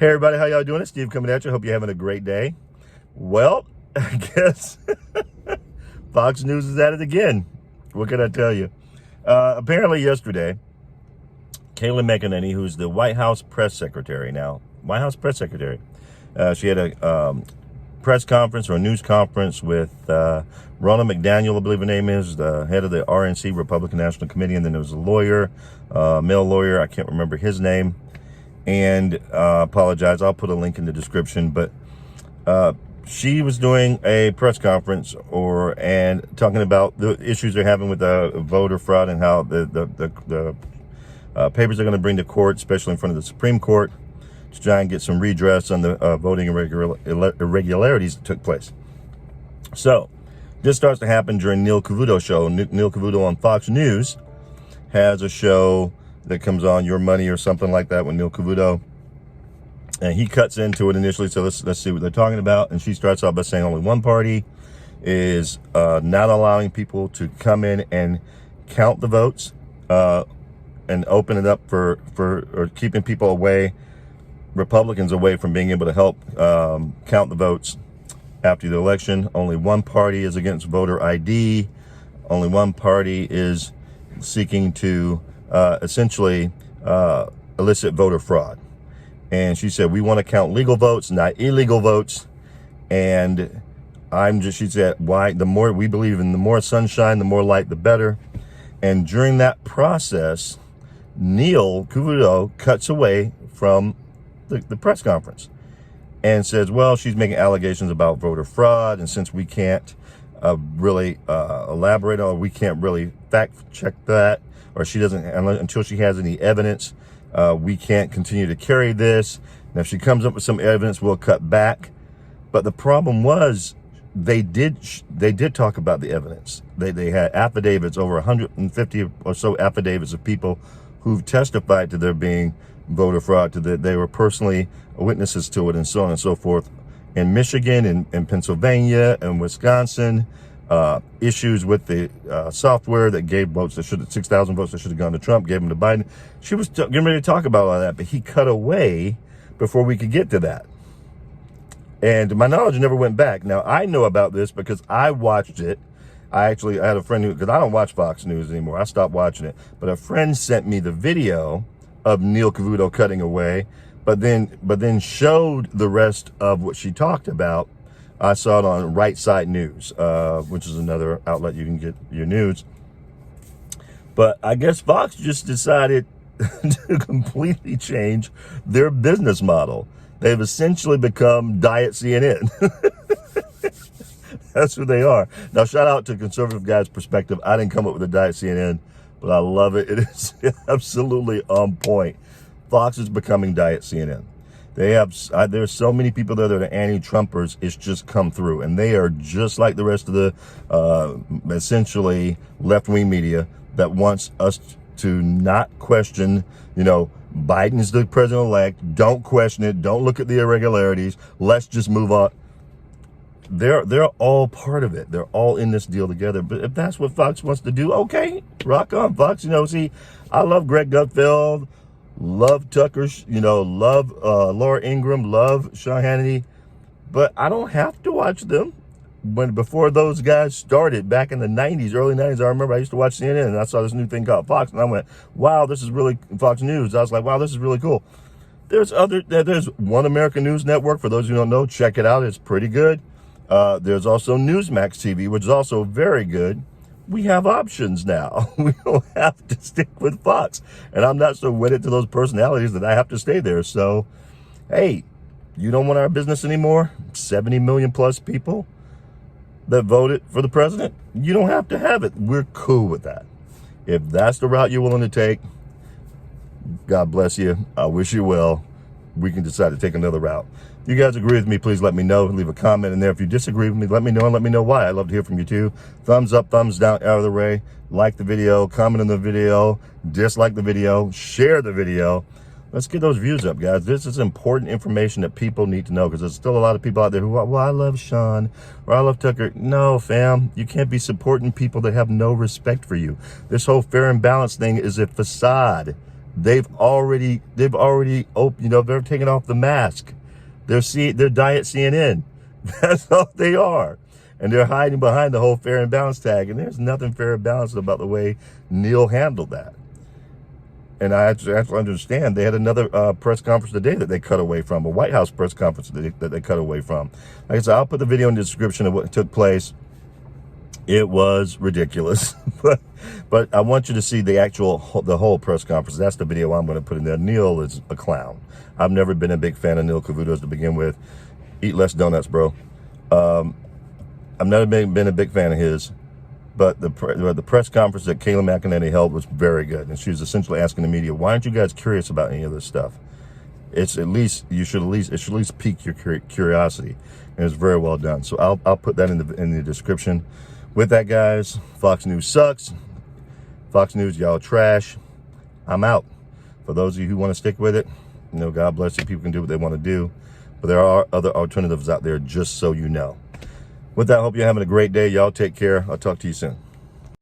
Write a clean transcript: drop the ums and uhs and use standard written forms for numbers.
Hey everybody, how y'all doing? It's Steve coming at you. Hope you're having a great day. Well, I guess Fox News is at it again. What can I tell you? Apparently yesterday, Kayleigh McEnany, who's the White House press secretary now, she had a press conference or a news conference with Ronald McDaniel, I believe her name is, the head of the RNC, Republican National Committee, and then there was a lawyer, male lawyer, I can't remember his name. And apologize, I'll put a link in the description, but she was doing a press conference and talking about the issues they're having with voter fraud and how the papers are going to bring to court, especially in front of the Supreme Court, to try and get some redress on the voting irregularities that took place. So this starts to happen during Neil Cavuto's show. Neil Cavuto on Fox News has a show that comes on, Your Money or something like that, with Neil Cavuto, and he cuts into it initially. So let's see what they're talking about. And she starts off by saying only one party is not allowing people to come in and count the votes and open it up for or keeping people away, Republicans away from being able to help count the votes after the election. Only one party is against voter ID. Only one party is seeking to essentially illicit voter fraud. And she said, we want to count legal votes, not illegal votes. And she said, why? The more we believe in the more sunshine, the more light, the better. And during that process, Neil Cavuto cuts away from the press conference and says, well, she's making allegations about voter fraud. And since we can't really elaborate on, we can't really fact check that, or she doesn't, until she has any evidence, we can't continue to carry this. Now, if she comes up with some evidence, we'll cut back. But the problem was they did talk about the evidence. They had affidavits, over 150 or so affidavits of people who've testified to there being voter fraud, they were personally witnesses to it, and so on and so forth. In Michigan, in Pennsylvania, and Wisconsin, issues with the software that gave votes that 6,000 votes that should have gone to Trump, gave them to Biden. She was getting ready to talk about all that, but he cut away before we could get to that. And to my knowledge, never went back. Now, I know about this because I watched it. I had a friend because I don't watch Fox News anymore. I stopped watching it. But a friend sent me the video of Neil Cavuto cutting away, but then showed the rest of what she talked about. I saw it on Right Side News, which is another outlet you can get your news. But I guess Fox just decided to completely change their business model. They've essentially become Diet CNN. That's who they are. Now, shout out to Conservative Guy's Perspective. I didn't come up with a Diet CNN, but I love it. It is absolutely on point. Fox is becoming Diet CNN. There's so many people there that are anti-Trumpers. It's just come through, and they are just like the rest of the essentially left-wing media that wants us to not question, Biden's the president-elect. Don't question it. Don't look at the irregularities. Let's just move on. They're all part of it. They're all in this deal together. But if that's what Fox wants to do, okay, rock on, Fox. See, I love Greg Gutfeld, love Tucker, love Laura Ingraham, love Sean Hannity, but I don't have to watch them. Before those guys started back in the 90s, early 90s, I remember I used to watch CNN and I saw this new thing called Fox, and I went, wow, this is really Fox News. I was like, wow, this is really cool. There's One American News Network. For those who don't know, check it out. It's pretty good. There's also Newsmax TV, which is also very good. We have options now. We don't have to stick with Fox. And I'm not so wedded to those personalities that I have to stay there. So, hey, you don't want our business anymore? 70 million plus people that voted for the president? You don't have to have it. We're cool with that. If that's the route you're willing to take, God bless you. I wish you well. We can decide to take another route. If you guys agree with me, please let me know. Leave a comment in there. If you disagree with me, let me know, and let me know why. I'd love to hear from you too. Thumbs up, thumbs down, out of the way. Like the video, comment on the video, dislike the video, share the video. Let's get those views up, guys. This is important information that people need to know, because there's still a lot of people out there who are, well, I love Sean or I love Tucker. No, fam, you can't be supporting people that have no respect for you. This whole fair and balanced thing is a facade. they've already they're taking off the mask. They're diet CNN. That's all they are. And they're hiding behind the whole fair and balanced tag. And there's nothing fair and balanced about the way Neil handled that. And I actually understand they had another press conference today that they cut away from, a White House press conference that they cut away from. Like I said, I'll put the video in the description of what took place. It was ridiculous, but I want you to see the whole press conference. That's the video I'm going to put in there. Neil is a clown. I've never been a big fan of Neil Cavuto's to begin with. Eat less donuts, bro. I've never been a big fan of his, but the press conference that Kayleigh McEnany held was very good, and she was essentially asking the media, "Why aren't you guys curious about any of this stuff? It should at least pique your curiosity," and it's very well done. So I'll put that in the description. With that, guys, Fox News sucks. Fox News, y'all trash. I'm out. For those of you who want to stick with it, God bless you. People can do what they want to do. But there are other alternatives out there, just so you know. With that, I hope you're having a great day. Y'all take care. I'll talk to you soon.